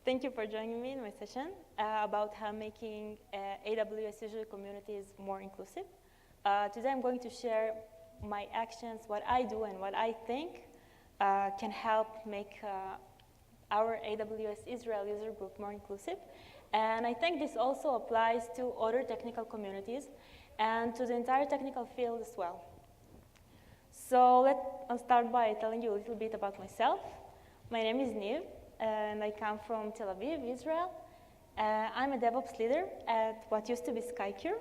Thank you for joining me in my session about how making AWS user communities more inclusive. Today I'm going to share my actions, what I do and what I think can help make our AWS Israel user group more inclusive. And I think this also applies to other technical communities and to the entire technical field as well. So I'll start by telling you a little bit about myself. My name is Niv, and I come from Tel Aviv, Israel. I'm a DevOps leader at what used to be SkyCure.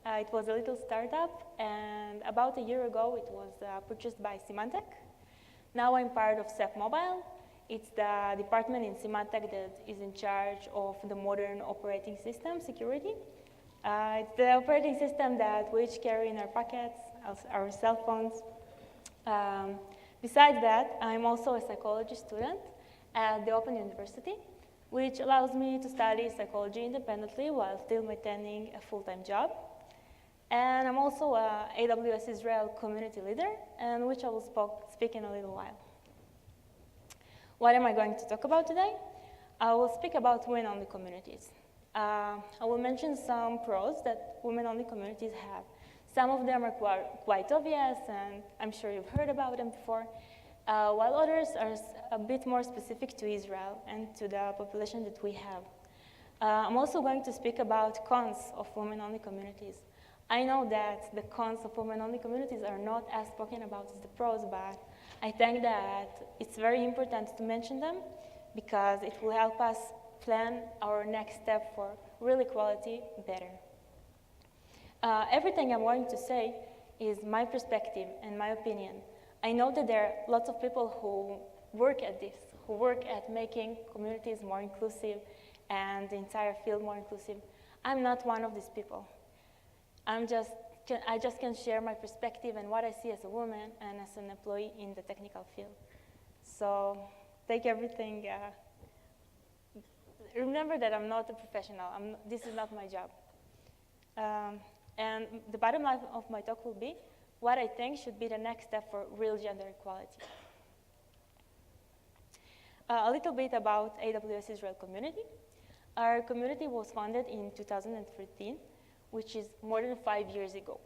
It was a little startup, and about a year ago, it was purchased by Symantec. Now I'm part of SEP Mobile. It's the department in Symantec that is in charge of the modern operating system security. It's the operating system that we each carry in our pockets, our cell phones. Besides that, I'm also a psychology student at the Open University, which allows me to study psychology independently while still maintaining a full-time job. And I'm also a AWS Israel community leader, and which I will speak in a little while. What am I going to talk about today? I will speak about women-only communities. I will mention some pros that women-only communities have. Some of them are quite obvious, and I'm sure you've heard about them before, while others are a bit more specific to Israel and to the population that we have. I'm also going to speak about cons of women-only communities. I know that the cons of women-only communities are not as spoken about as the pros, but I think that it's very important to mention them because it will help us plan our next step for real equality better. Everything I'm going to say is my perspective and my opinion. I know that there are lots of people who work at this, who work at making communities more inclusive and the entire field more inclusive. I'm not one of these people. I just can share my perspective and what I see as a woman and as an employee in the technical field. So take everything, remember that I'm not a professional. This is not my job. And the bottom line of my talk will be what I think should be the next step for real gender equality. A little bit about AWS Israel community. Our community was founded in 2013, which is more than 5 years ago.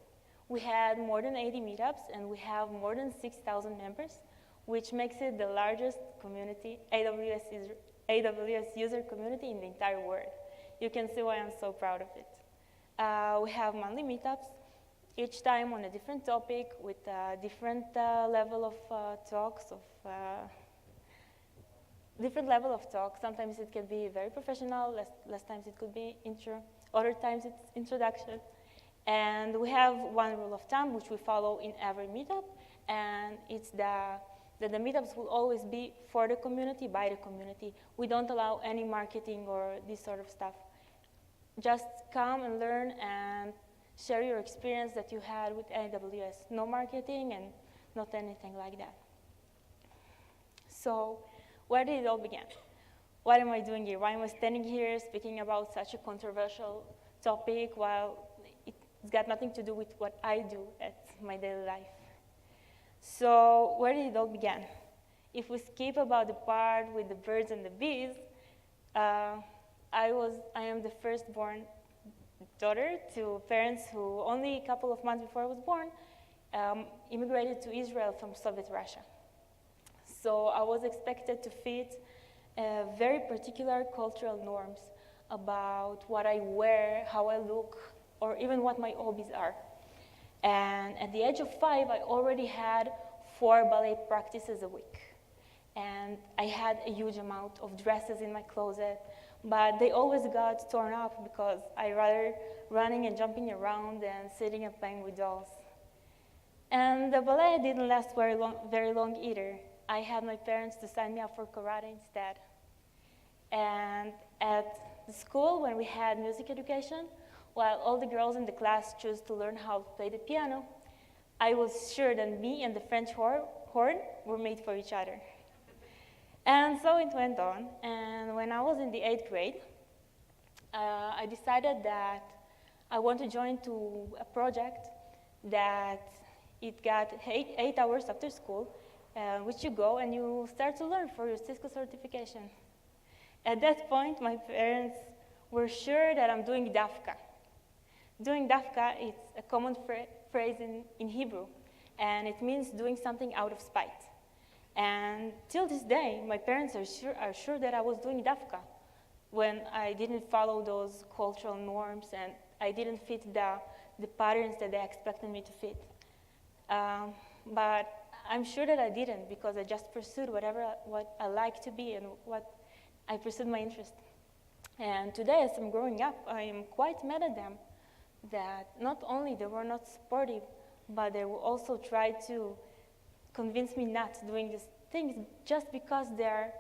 We had more than 80 meetups, and we have more than 6,000 members, which makes it the largest community, AWS user community in the entire world. You can see why I'm so proud of it. We have monthly meetups, each time on a different topic with a different level of talks. Sometimes it can be very professional, less times it could be intro, other times it's introduction. And we have one rule of thumb which we follow in every meetup, and it's that the meetups will always be for the community, by the community. We don't allow any marketing or this sort of stuff. Just come and learn and share your experience that you had with AWS. No marketing and not anything like that. So where did it all begin? What am I doing here? Why am I standing here speaking about such a controversial topic while it's got nothing to do with what I do at my daily life? So where did it all begin? If we skip about the part with the birds and the bees, I am the firstborn daughter to parents who only a couple of months before I was born immigrated to Israel from Soviet Russia. So I was expected to fit very particular cultural norms about what I wear, how I look, or even what my hobbies are. And at the age of 5, I already had 4 ballet practices a week. And I had a huge amount of dresses in my closet, but they always got torn up because I rather running and jumping around than sitting and playing with dolls. And the ballet didn't last very long either. I had my parents to sign me up for karate instead. And at the school, when we had music education, while all the girls in the class chose to learn how to play the piano, I was sure that me and the French horn were made for each other. And so it went on, and when I was in the 8th grade, I decided that I want to join to a project that it got 8 hours after school, which you go and you start to learn for your Cisco certification. At that point, my parents were sure that I'm doing dafka. Doing dafka is a common phrase in Hebrew, and it means doing something out of spite. And till this day, my parents are sure that I was doing dafka when I didn't follow those cultural norms and I didn't fit the patterns that they expected me to fit. But I'm sure that I didn't, because I just pursued what I like to be and what I pursued my interest. And today, as I'm growing up, I am quite mad at them that not only they were not supportive, but they will also try to convince me not doing these things just because they're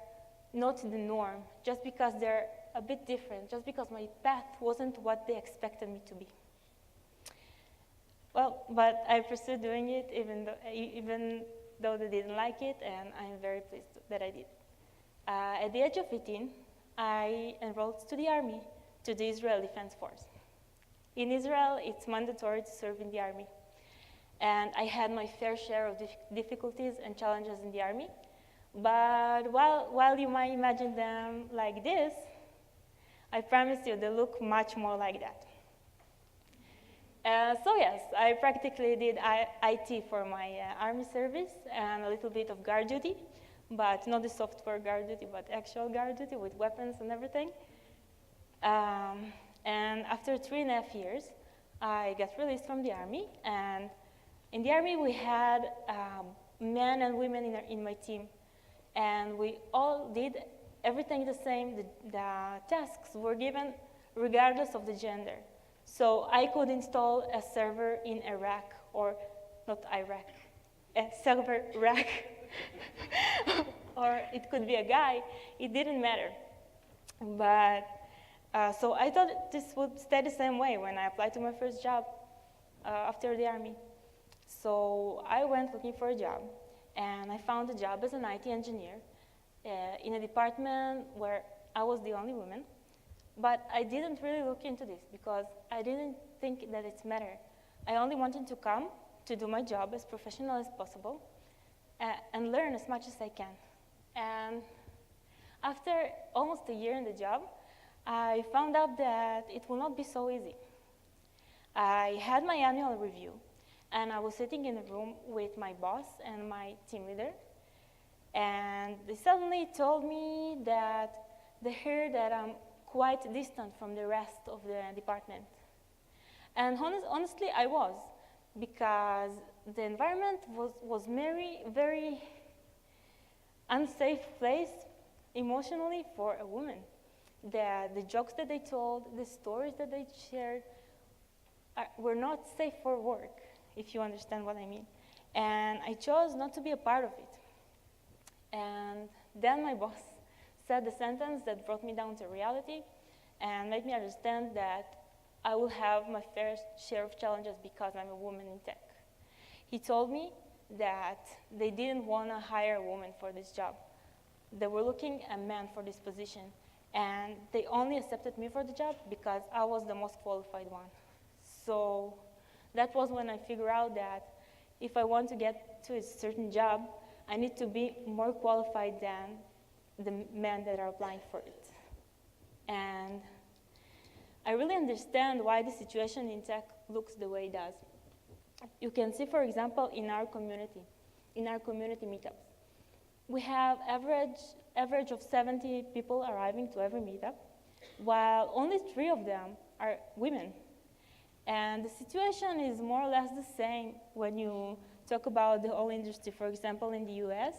not the norm, just because they're a bit different, just because my path wasn't what they expected me to be. Well, but I pursued doing it even though they didn't like it, and I'm very pleased that I did. At the age of 18, I enrolled to the army, to the Israel Defense Force. In Israel, it's mandatory to serve in the army. And I had my fair share of difficulties and challenges in the army. But while you might imagine them like this, I promise you they look much more like that. So yes, I practically did IT for my army service and a little bit of guard duty, but not the software guard duty, but actual guard duty with weapons and everything. And after 3.5 years, I got released from the army, and in the army we had men and women in my team, and we all did everything the same. The tasks were given regardless of the gender. So I could install a server in Iraq, or not Iraq, a server rack, or it could be a guy. It didn't matter. But so I thought this would stay the same way when I applied to my first job after the army. So I went looking for a job, and I found a job as an IT engineer in a department where I was the only woman. But I didn't really look into this because I didn't think that it's matter. I only wanted to come to do my job as professional as possible and learn as much as I can. And after almost a year in the job, I found out that it will not be so easy. I had my annual review, and I was sitting in a room with my boss and my team leader, and they suddenly told me that they heard that I'm quite distant from the rest of the department. And honestly, I was, because the environment was very unsafe place emotionally for a woman. The jokes that they told, the stories that they shared were not safe for work, if you understand what I mean. And I chose not to be a part of it. And then my boss said the sentence that brought me down to reality and made me understand that I will have my fair share of challenges because I'm a woman in tech. He told me that they didn't want to hire a woman for this job. They were looking a man for this position, and they only accepted me for the job because I was the most qualified one. So that was when I figured out that if I want to get to a certain job, I need to be more qualified than the men that are applying for it. And I really understand why the situation in tech looks the way it does. You can see, for example, in our community meetups. We have average of 70 people arriving to every meetup, while only 3 of them are women. And the situation is more or less the same when you talk about the whole industry. For example, in the US,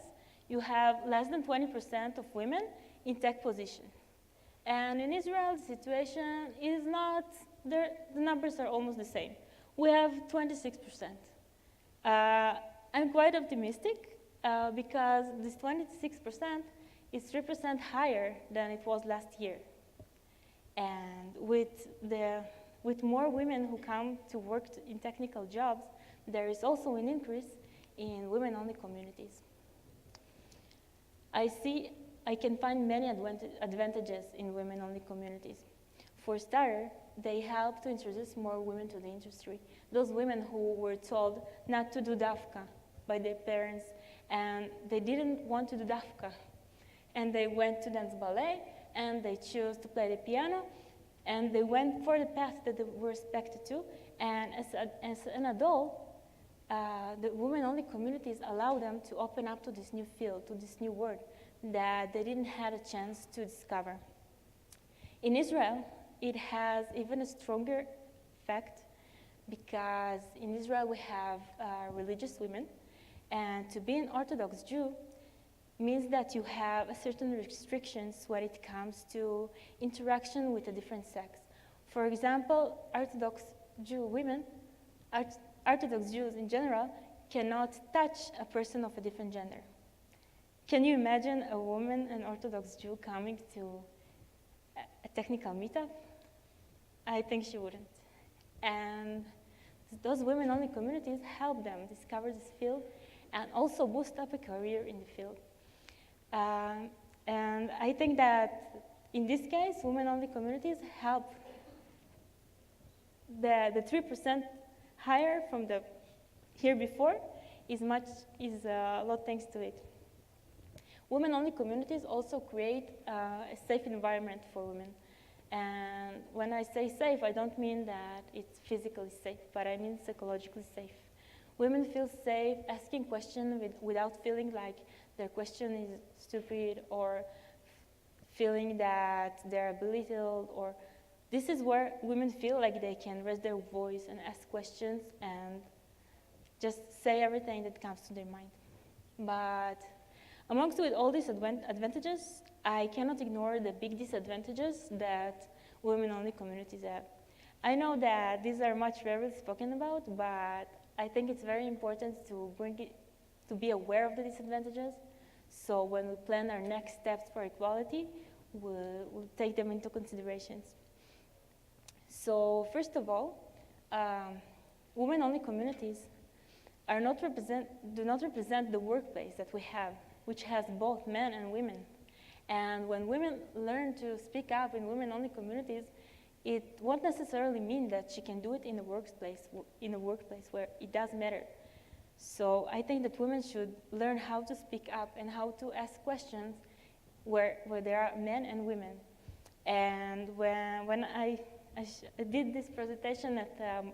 you have less than 20% of women in tech position. And in Israel, the situation is not, the numbers are almost the same. We have 26%. I'm quite optimistic because this 26% is 3% higher than it was last year. And with more women who come to work in technical jobs, there is also an increase in women-only communities. I can find many advantages in women-only communities. For starters, they help to introduce more women to the industry. Those women who were told not to do dafka by their parents, and they didn't want to do dafka. And they went to dance ballet, and they choose to play the piano, and they went for the path that they were expected to. And as an adult, the women-only communities allow them to open up to this new field, to this new world that they didn't have a chance to discover. In Israel, it has even a stronger effect because in Israel we have religious women, and to be an Orthodox Jew means that you have certain restrictions when it comes to interaction with a different sex. For example, Orthodox Jews in general cannot touch a person of a different gender. Can you imagine a woman, an Orthodox Jew, coming to a technical meetup? I think she wouldn't. And those women-only communities help them discover this field and also boost up a career in the field. And I think that in this case, women-only communities help the 3% higher from the here before is a lot thanks to it. Women-only communities also create a safe environment for women. And when I say safe, I don't mean that it's physically safe, but I mean psychologically safe. Women feel safe asking questions without feeling like their question is stupid or feeling that they're belittled, or this is where women feel like they can raise their voice and ask questions and just say everything that comes to their mind. But amongst all these advantages, I cannot ignore the big disadvantages that women-only communities have. I know that these are much rarely spoken about, but I think it's very important to be aware of the disadvantages. So when we plan our next steps for equality, we'll take them into considerations. So first of all, women-only communities do not represent the workplace that we have, which has both men and women. And when women learn to speak up in women-only communities, it won't necessarily mean that she can do it in a workplace where it does matter. So I think that women should learn how to speak up and how to ask questions where there are men and women. And when I did this presentation at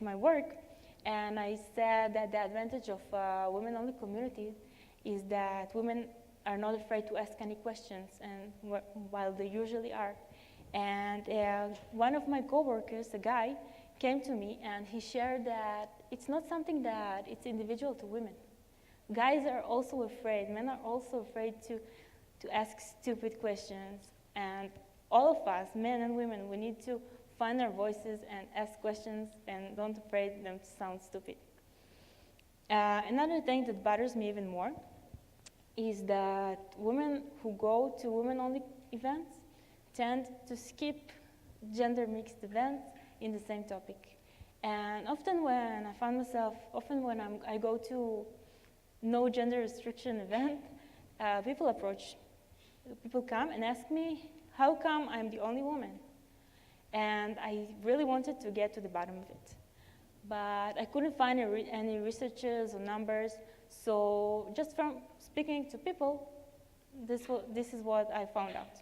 my work, and I said that the advantage of women-only communities is that women are not afraid to ask any questions, and while they usually are. And one of my coworkers, a guy, came to me and he shared that it's not something that it's individual to women. Guys are also afraid, men are also afraid to ask stupid questions. And all of us, men and women, we need to find our voices and ask questions and don't afraid them to sound stupid. Another thing that bothers me even more is that women who go to women-only events tend to skip gender-mixed events in the same topic. And often when I go to no gender restriction event, people come and ask me, how come I'm the only woman? And I really wanted to get to the bottom of it. But I couldn't find any researches or numbers, so just from speaking to people, this is what I found out.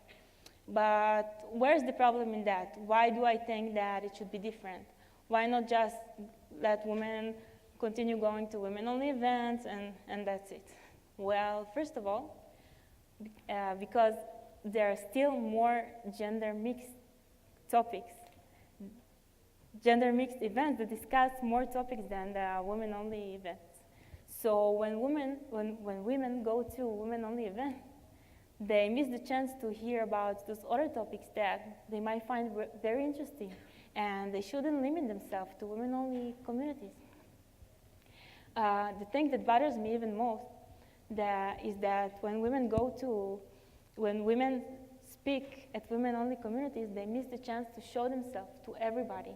But where's the problem in that? Why do I think that it should be different? Why not just let women continue going to women-only events and that's it? Well, first of all, because there are still more gender-mixed topics, gender-mixed events that discuss more topics than the women-only events. So when women go to a women-only event, they miss the chance to hear about those other topics that they might find very interesting, and they shouldn't limit themselves to women-only communities. The thing that bothers me even most is that when women speak at women-only communities, they miss the chance to show themselves to everybody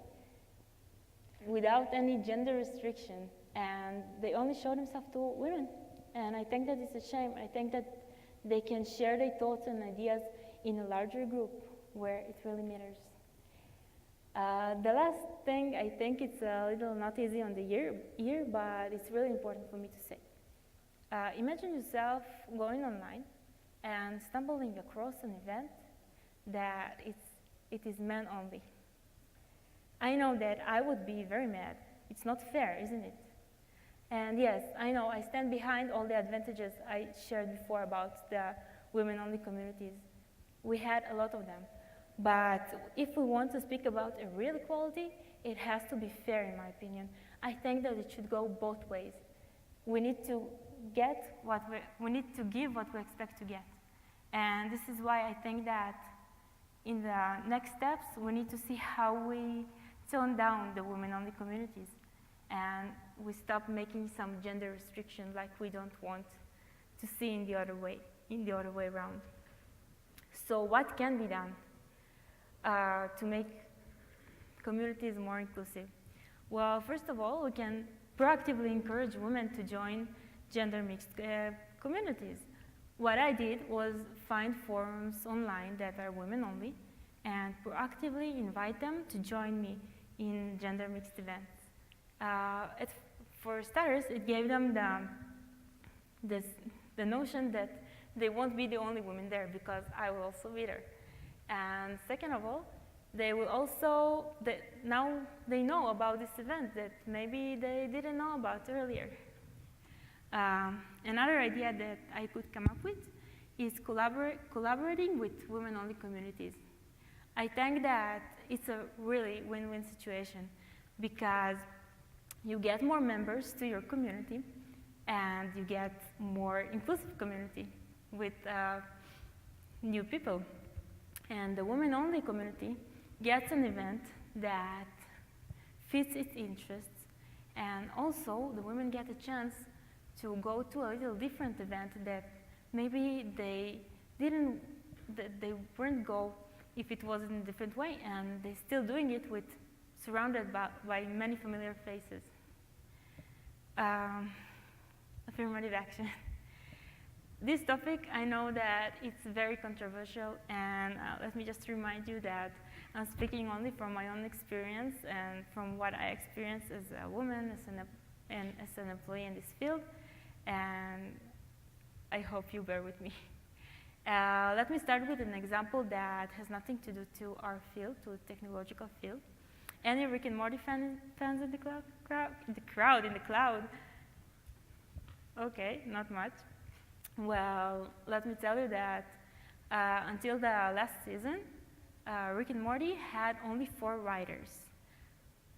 without any gender restriction, and they only show themselves to women. And I think that it's a shame. I think that they can share their thoughts and ideas in a larger group where it really matters. The last thing, I think it's a little not easy on the ear, but it's really important for me to say. Imagine yourself going online and stumbling across an event that it is men only. I know that I would be very mad. It's not fair, isn't it? And yes, I know I stand behind all the advantages I shared before about the women-only communities. We had a lot of them. But if we want to speak about a real equality, it has to be fair, in my opinion. I think that it should go both ways. We need to get what we need to give what we expect to get. And this is why I think that in the next steps, we need to see how we tone down the women-only communities, and we stop making some gender restrictions like we don't want to see in the other way around. So what can be done to make communities more inclusive? Well, first of all, we can proactively encourage women to join gender-mixed communities. What I did was find forums online that are women-only and proactively invite them to join me in gender-mixed events. For starters, it gave them the notion that they won't be the only women there because I will also be there. And second of all, they will also, now they know about this event that maybe they didn't know about earlier. Another idea that I could come up with is collaborating with women-only communities. I think that it's a really win-win situation because you get more members to your community and you get more inclusive community with new people. And the women-only community gets an event that fits its interests, and also the women get a chance to go to a little different event that maybe they wouldn't go if it was in a different way, and they're still doing it surrounded by many familiar faces. Affirmative action. This topic, I know that it's very controversial, and let me just remind you that I'm speaking only from my own experience and from what I experienced as a woman, as an employee in this field, and I hope you bear with me. Let me start with an example that has nothing to do to our field, to the technological field. Any Rick and Morty fans in the crowd? Okay, not much. Well, let me tell you that until the last season, Rick and Morty had only 4 writers,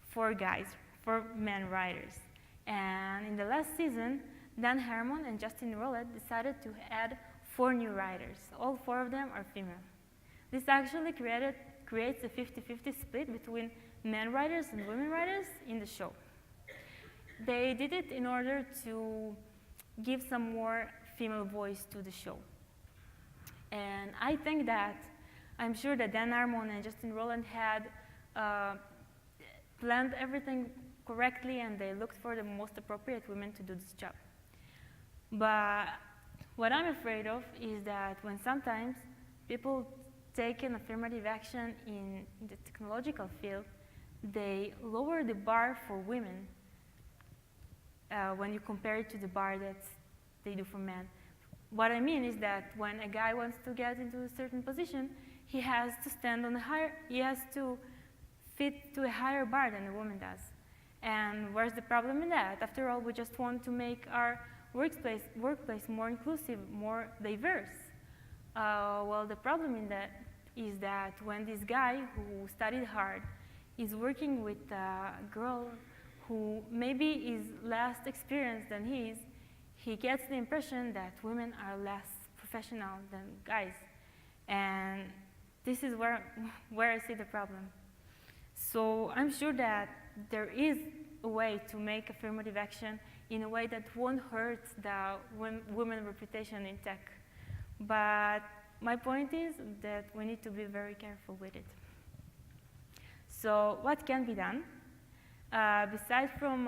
4 men writers. And in the last season, Dan Harmon and Justin Roiland decided to add 4 new writers. All 4 of them are female. This actually creates a 50-50 split between men writers and women writers in the show. They did it in order to give some more female voice to the show. And I think that, I'm sure that Dan Harmon and Justin Roiland had planned everything correctly, and they looked for the most appropriate women to do this job. But what I'm afraid of is that when sometimes people take an affirmative action in the technological field, they lower the bar for women when you compare it to the bar that they do for men. What I mean is that when a guy wants to get into a certain position, he has to stand on he has to fit to a higher bar than a woman does. And where's the problem in that? After all, we just want to make our workplace more inclusive, more diverse. Well, the problem in that is that when this guy who studied hard is working with a girl who maybe is less experienced than he is, he gets the impression that women are less professional than guys. And this is where I see the problem. So I'm sure that there is a way to make affirmative action in a way that won't hurt the women's reputation in tech. But my point is that we need to be very careful with it. So what can be done? Besides from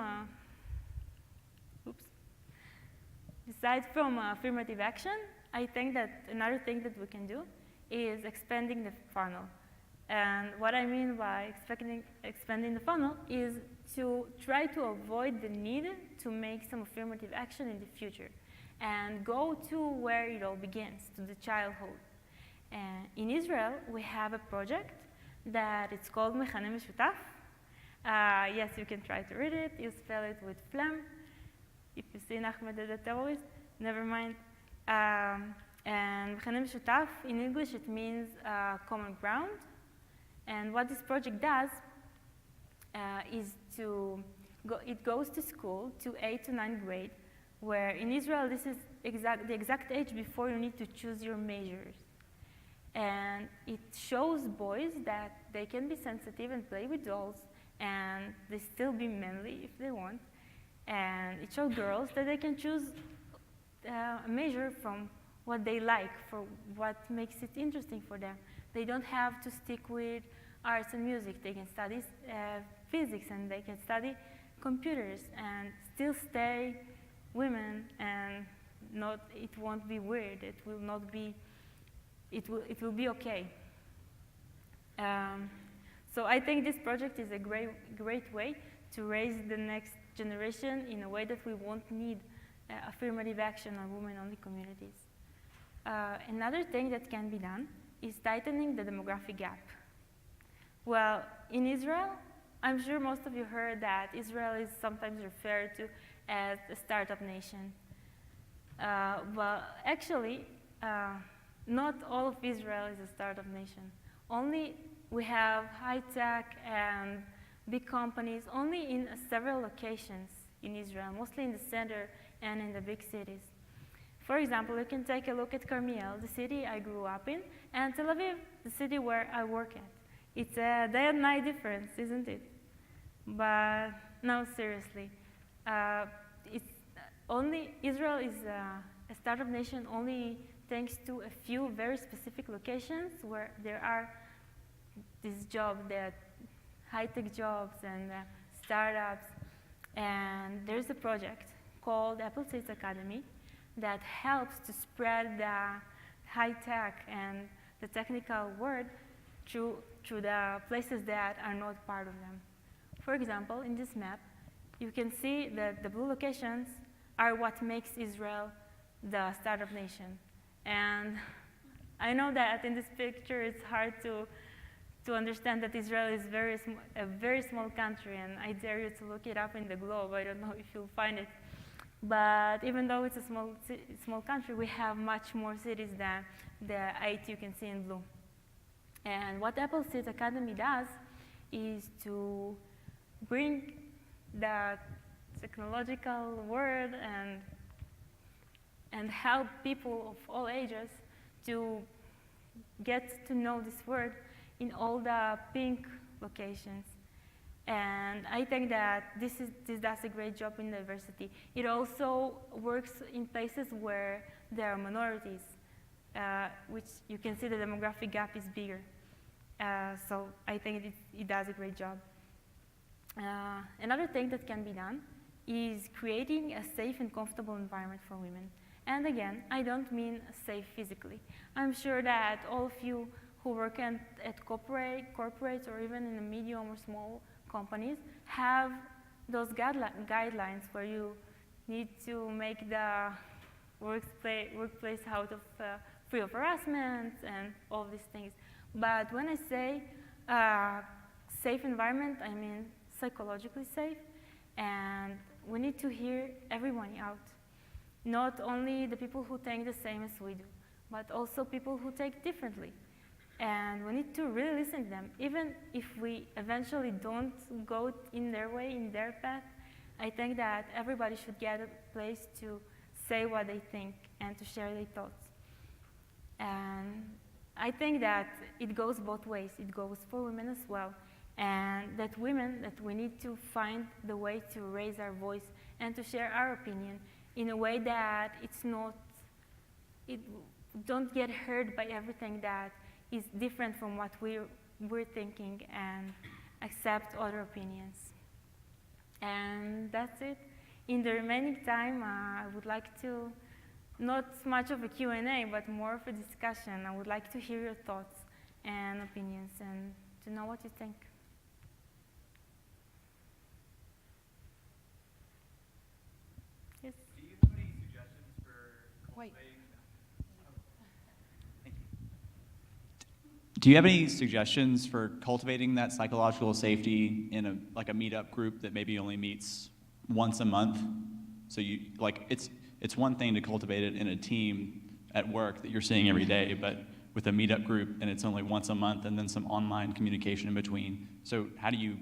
affirmative action, I think that another thing that we can do is expanding the funnel. And what I mean by expanding the funnel is to try to avoid the need to make some affirmative action in the future. and go to where it all begins, to the childhood. In Israel, we have a project that it's called מכנה משותף. Yes, you can try to read it. You spell it with phlegm. If you see Ahmed as a terrorist, never mind. And מכנה משותף, in English, it means common ground. And what this project does is it goes to school to 8th to 9th grade, where in Israel, this is the exact age before you need to choose your majors. And it shows boys that they can be sensitive and play with dolls, and they still be manly if they want. And it shows girls that they can choose a major from what they like, for what makes it interesting for them. They don't have to stick with arts and music. They can study physics, and they can study computers, and still stay women, and it won't be weird. It will not be. It will be okay. So I think this project is a great way to raise the next generation in a way that we won't need affirmative action on women-only communities. Another thing that can be done is tightening the demographic gap. Well, in Israel, I'm sure most of you heard that Israel is sometimes referred to as a startup nation. Well, actually, not all of Israel is a startup nation. Only we have high-tech and big companies only in several locations in Israel, mostly in the center and in the big cities. For example, you can take a look at Carmiel, the city I grew up in, and Tel Aviv, the city where I work at. It's a day and night difference, isn't it? But no, seriously. Israel is a startup nation only thanks to a few very specific locations where there are these jobs, that high-tech jobs and startups. And there's a project called Apple Seeds Academy that helps to spread the high-tech and the technical world through the places that are not part of them. For example, in this map, you can see that the blue locations are what makes Israel the startup nation. And I know that in this picture it's hard to understand that Israel is a very small country, and I dare you to look it up in the globe. I don't know if you'll find it. But even though it's a small country, we have much more cities than the 8 you can see in blue. And what Apple Seeds Academy does is to bring the technological world and help people of all ages to get to know this word in all the pink locations. And I think that this does a great job in diversity. It also works in places where there are minorities, which you can see the demographic gap is bigger. So I think it does a great job. Another thing that can be done is creating a safe and comfortable environment for women. And again, I don't mean safe physically. I'm sure that all of you who work at corporates or even in the medium or small companies have those guidelines where you need to make the workplace out of free of harassment and all these things. But when I say safe environment, I mean psychologically safe, and we need to hear everyone out. Not only the people who think the same as we do, but also people who take differently. And we need to really listen to them. Even if we eventually don't go in their way, in their path, I think that everybody should get a place to say what they think and to share their thoughts. And I think that it goes both ways. It goes for women as well. And that we need to find the way to raise our voice and to share our opinion in a way that don't get hurt by everything that is different from what we're thinking, and accept other opinions. And that's it. In the remaining time, I would like to, not much of a Q&A, but more of a discussion. I would like to hear your thoughts and opinions and to know what you think. Do you have any suggestions for Wait. Do you have any suggestions for cultivating that psychological safety in a meetup group that maybe only meets once a month? So it's one thing to cultivate it in a team at work that you're seeing every day, but with a meetup group and it's only once a month and then some online communication in between. So do you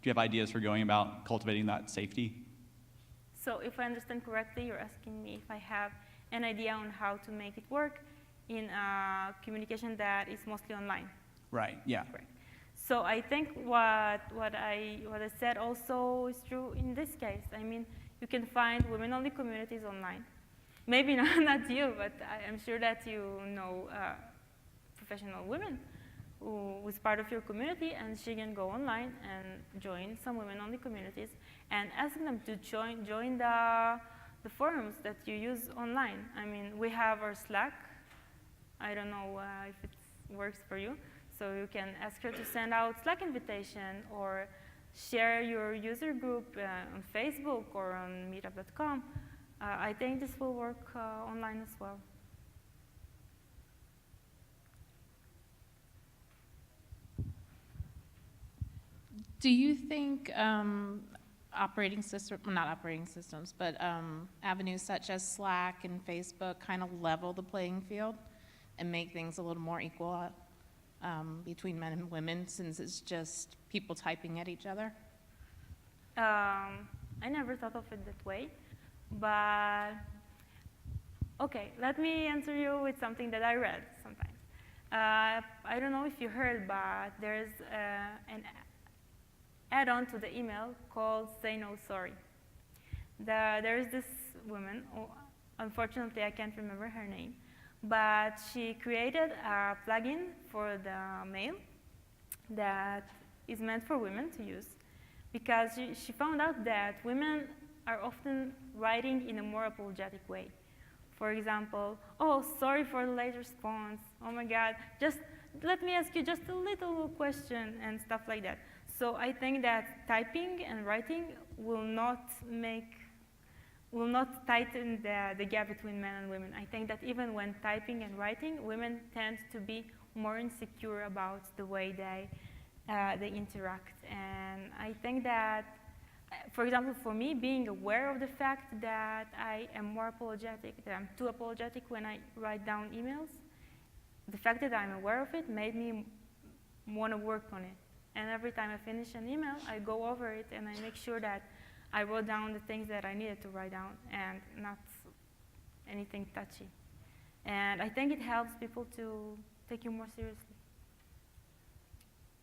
have ideas for going about cultivating that safety? So if I understand correctly, you're asking me if I have an idea on how to make it work in a communication that is mostly online. Right, yeah. Correct. So I think what I said also is true in this case. I mean, you can find women-only communities online. Maybe not you, but I'm sure that you know professional women who is part of your community, and she can go online and join some women-only communities and ask them to join the forums that you use online. I mean, we have our Slack. I don't know if it works for you. So you can ask her to send out Slack invitation or share your user group on Facebook or on meetup.com. I think this will work online as well. Do you think avenues such as Slack and Facebook kind of level the playing field and make things a little more equal between men and women, since it's just people typing at each other? I never thought of it that way, but okay, let me answer you with something that I read sometimes. I don't know if you heard, but there's an add-on to the email called Say No Sorry. There is this woman, unfortunately I can't remember her name, but she created a plugin for the mail that is meant for women to use, because she found out that women are often writing in a more apologetic way. For example, oh, sorry for the late response, oh my God, just let me ask you just a little question and stuff like that. So I think that typing and writing will not tighten the gap between men and women. I think that even when typing and writing, women tend to be more insecure about the way they interact. And I think that, for example, for me, being aware of the fact that I am more apologetic, that I'm too apologetic when I write down emails, the fact that I'm aware of it made me want to work on it. And every time I finish an email, I go over it and I make sure that I wrote down the things that I needed to write down and not anything touchy. And I think it helps people to take you more seriously.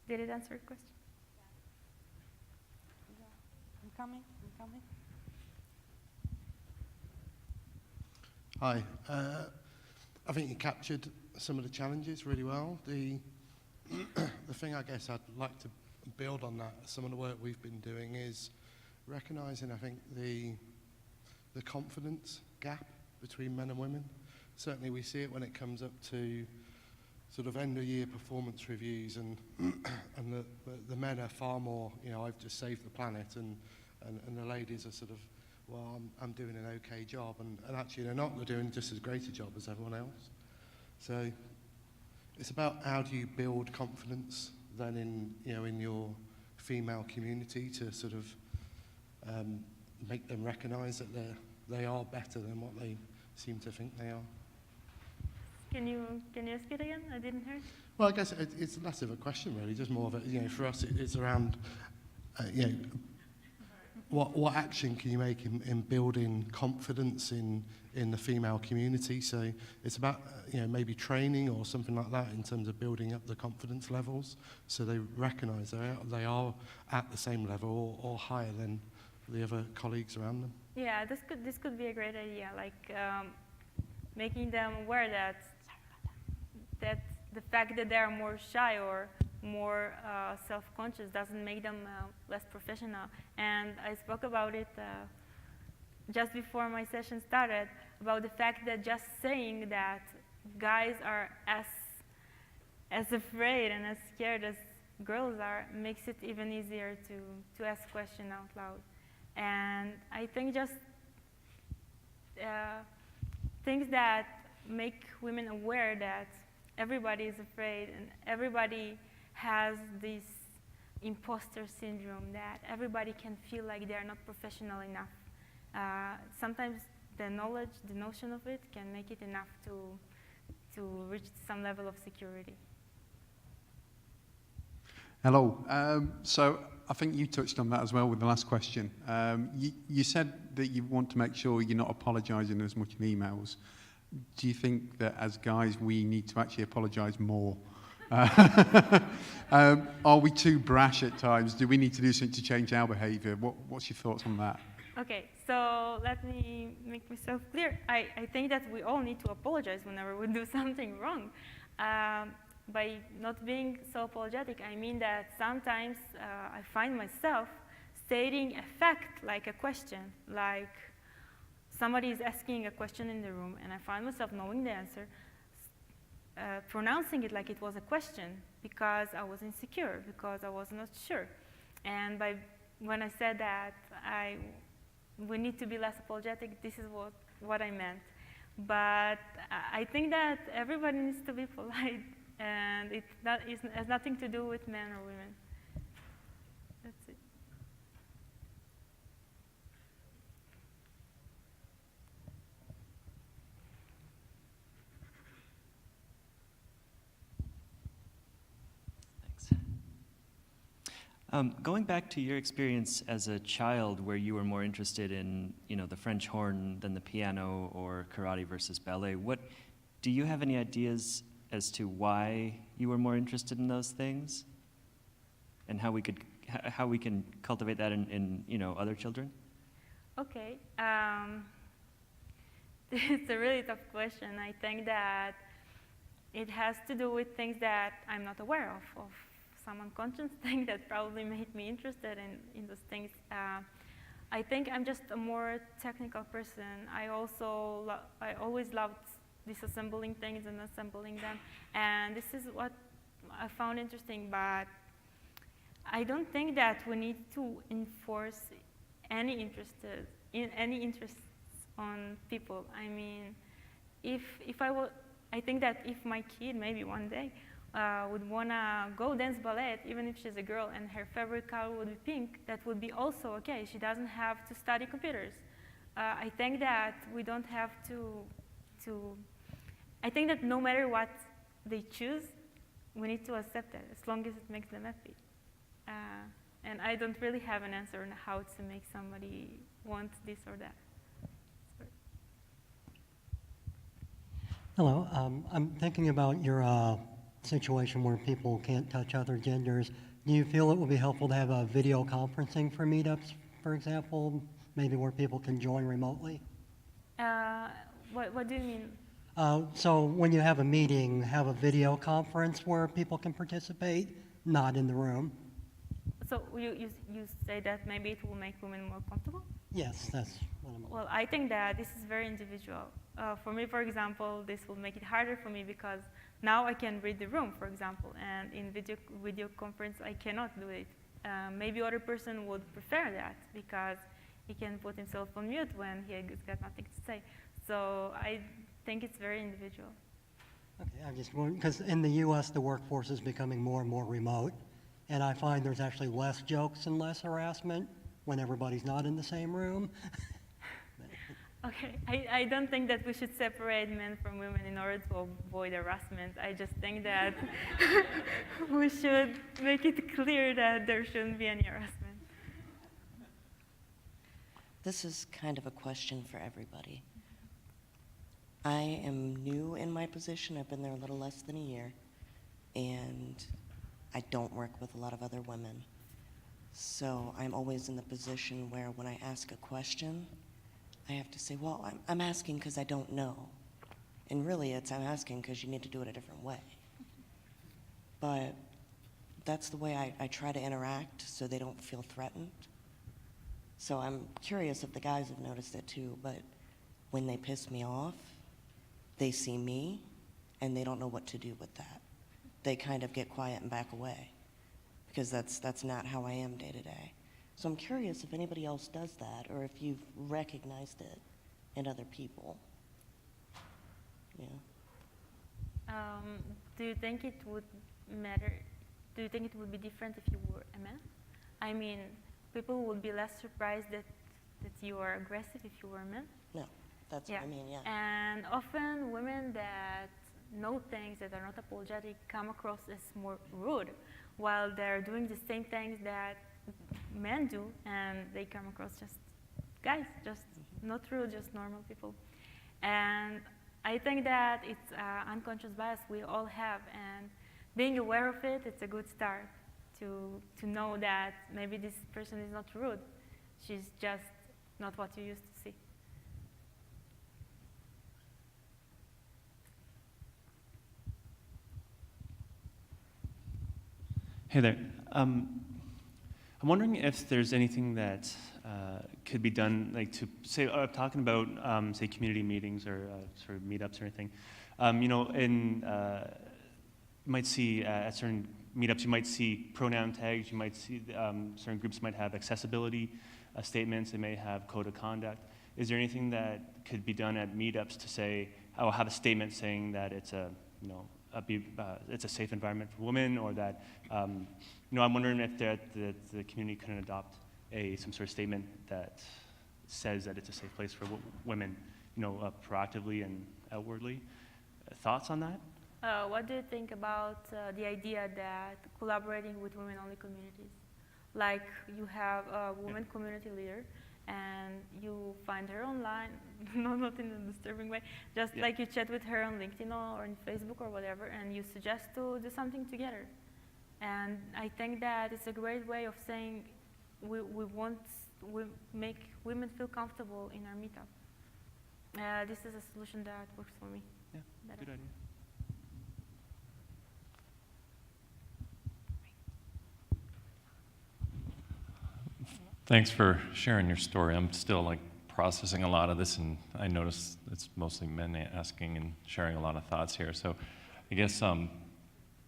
Did it answer your question? I'm coming. Hi. I think you captured some of the challenges really well. The thing I guess I'd like to build on that, some of the work we've been doing, is recognizing, I think, the confidence gap between men and women. Certainly we see it when it comes up to sort of end-of-year performance reviews, and the men are far more, I've just saved the planet, and the ladies are sort of, well, I'm doing an okay job, and actually they're not, they're doing just as great a job as everyone else. So it's about how do you build confidence then in your female community to sort of make them recognize that they are better than what they seem to think they are. Can you ask it again? I didn't hear. Well, I guess it's less of a question really, just more of a, for us it's around, what action can you make in building confidence in the female community? So it's about maybe training or something like that in terms of building up the confidence levels, so they recognise they are at the same level or higher than the other colleagues around them. Yeah, this could be a great idea, like making them aware that the fact that they are more shy or more self-conscious doesn't make them less professional. And I spoke about it just before my session started, about the fact that just saying that guys are as afraid and as scared as girls are makes it even easier to ask questions out loud. And I think just things that make women aware that everybody is afraid and everybody has this imposter syndrome, that everybody can feel like they're not professional enough. Sometimes the knowledge, the notion of it can make it enough to reach some level of security. Hello. So I think you touched on that as well with the last question. You said that you want to make sure you're not apologising as much in emails. Do you think that as guys we need to actually apologise more? Are we too brash at times? Do we need to do something to change our behaviour? What's your thoughts on that? Okay, so let me make myself clear. I think that we all need to apologize whenever we do something wrong. By not being so apologetic, I mean that sometimes I find myself stating a fact like a question, like somebody is asking a question in the room and I find myself knowing the answer, pronouncing it like it was a question because I was insecure, because I was not sure. And when I said that we need to be less apologetic, this is what I meant. But I think that everybody needs to be polite, and it has nothing to do with men or women. That's it. Thanks. Going back to your experience as a child where you were more interested in, the French horn than the piano or karate versus ballet, do you have any ideas as to why you were more interested in those things and how we can cultivate that in other children? Okay. It's a really tough question. I think that it has to do with things that I'm not aware of some unconscious thing that probably made me interested in those things. I think I'm just a more technical person. I always loved disassembling things and assembling them, and this is what I found interesting. But I don't think that we need to enforce any interests on people. I mean, I think that if my kid maybe one day would wanna go dance ballet, even if she's a girl and her favorite color would be pink, that would be also okay. She doesn't have to study computers. I think that we don't have to. I think that no matter what they choose, we need to accept it as long as it makes them happy. And I don't really have an answer on how to make somebody want this or that. Sorry. Hello, I'm thinking about your situation where people can't touch other genders. Do you feel it would be helpful to have a video conferencing for meetups, for example, maybe where people can join remotely? What do you mean? So when you have a meeting, have a video conference where people can participate, not in the room. So you say that maybe it will make women more comfortable? Yes, that's what I'm. Well, I think that this is very individual. For me, for example, this will make it harder for me because now I can read the room, for example, and in video conference I cannot do it. Maybe other person would prefer that because he can put himself on mute when he's got nothing to say. So I think it's very individual. Okay, I just want, because in the U.S. the workforce is becoming more and more remote, and I find there's actually less jokes and less harassment when everybody's not in the same room. Okay, I don't think that we should separate men from women in order to avoid harassment. I just think that we should make it clear that there shouldn't be any harassment. This is kind of a question for everybody. I am new in my position. I've been there a little less than a year, and I don't work with a lot of other women. So I'm always in the position where when I ask a question, I have to say, well, I'm asking because I don't know. And really, I'm asking because you need to do it a different way. But that's the way I try to interact so they don't feel threatened. So I'm curious if the guys have noticed it too, but when they piss me off, they see me and they don't know what to do with that. They kind of get quiet and back away because that's not how I am day to day. So I'm curious if anybody else does that or if you've recognized it in other people. Yeah. Do you think it would matter? Do you think it would be different if you were a man? I mean, people would be less surprised that you are aggressive if you were a man? No, that's what I mean, yeah. And often women that know things that are not apologetic come across as more rude, while they're doing the same things that men do, and they come across just guys, just not rude, just normal people. And I think that it's unconscious bias we all have, and being aware of it, it's a good start to know that maybe this person is not rude. She's just not what you used to see. Hey there. I'm wondering if there's anything that could be done, like to say, talking about, say, community meetings or sort of meetups or anything. You know, you might see at certain meetups, you might see pronoun tags, you might see certain groups might have accessibility statements, they may have code of conduct. Is there anything that could be done at meetups to say, I'll have a statement saying that it's a, you know, it's a safe environment for women, or that, you know, I'm wondering if the community can adopt some sort of statement that says that it's a safe place for women, you know, proactively and outwardly. Thoughts on that? What do you think about the idea that collaborating with women-only communities? Like you have a woman community leader, and you find her online, not in a disturbing way, just like you chat with her on LinkedIn or on Facebook or whatever, and you suggest to do something together. And I think that it's a great way of saying we make women feel comfortable in our meetup. This is a solution that works for me. Yeah, good idea. Thanks for sharing your story. I'm still like processing a lot of this, and I notice it's mostly men asking and sharing a lot of thoughts here. So I guess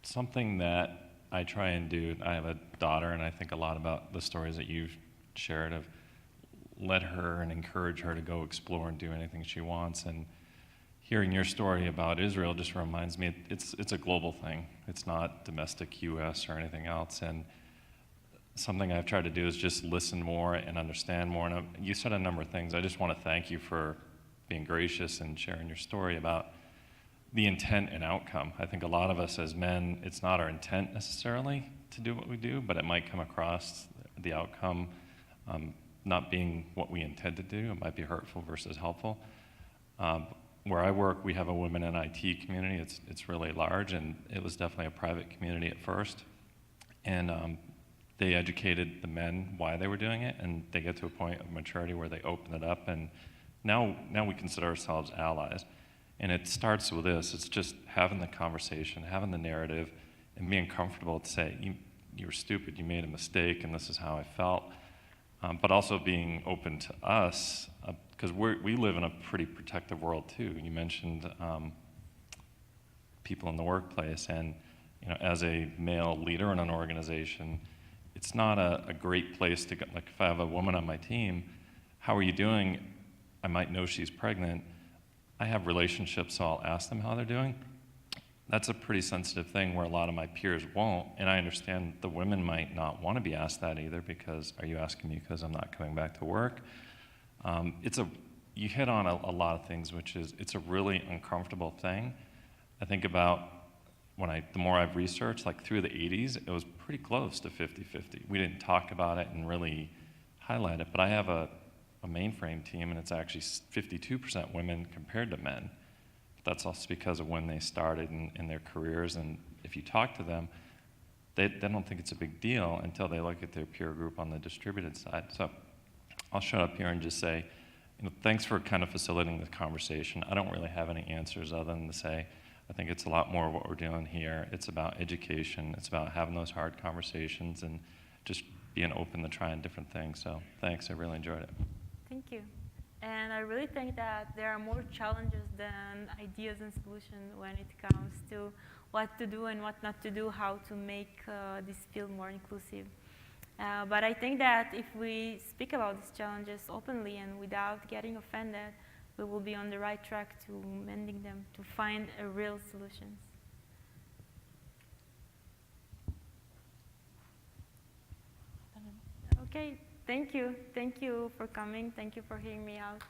something that I try and do, I have a daughter, and I think a lot about the stories that you've shared of let her and encourage her to go explore and do anything she wants. And hearing your story about Israel just reminds me it's a global thing. It's not domestic US or anything else. And something I've tried to do is just listen more and understand more. And you said a number of things. I just want to thank you for being gracious and sharing your story about the intent and outcome. I think a lot of us as men, it's not our intent necessarily to do what we do, but it might come across the outcome not being what we intend to do. It might be hurtful versus helpful. Where I work, we have a women in IT community. It's really large, and it was definitely a private community at first. And they educated the men why they were doing it, and they get to a point of maturity where they open it up, and now we consider ourselves allies. And it starts with this. It's just having the conversation, having the narrative, and being comfortable to say, you were stupid, you made a mistake, and this is how I felt. But also being open to us, because we live in a pretty protective world too. You mentioned people in the workplace, and you know, as a male leader in an organization, it's not a great place to go. Like if I have a woman on my team, how are you doing? I might know she's pregnant. I have relationships, so I'll ask them how they're doing. That's a pretty sensitive thing where a lot of my peers won't, and I understand the women might not want to be asked that either, because are you asking me because I'm not coming back to work? You hit on a lot of things, which is it's a really uncomfortable thing. I think about the more I've researched, like through the 80s, it was pretty close to 50-50. We didn't talk about it and really highlight it, but I have a mainframe team, and it's actually 52% women compared to men. That's also because of when they started in their careers, and if you talk to them, they don't think it's a big deal until they look at their peer group on the distributed side. So I'll shut up here and just say, thanks for kind of facilitating the conversation. I don't really have any answers other than to say, I think it's a lot more of what we're doing here. It's about education. It's about having those hard conversations and just being open to trying different things. So thanks, I really enjoyed it. Thank you. And I really think that there are more challenges than ideas and solutions when it comes to what to do and what not to do, how to make this field more inclusive. But I think that if we speak about these challenges openly and without getting offended, we will be on the right track to mending them, to find a real solutions. Okay, thank you. Thank you for coming. Thank you for hearing me out.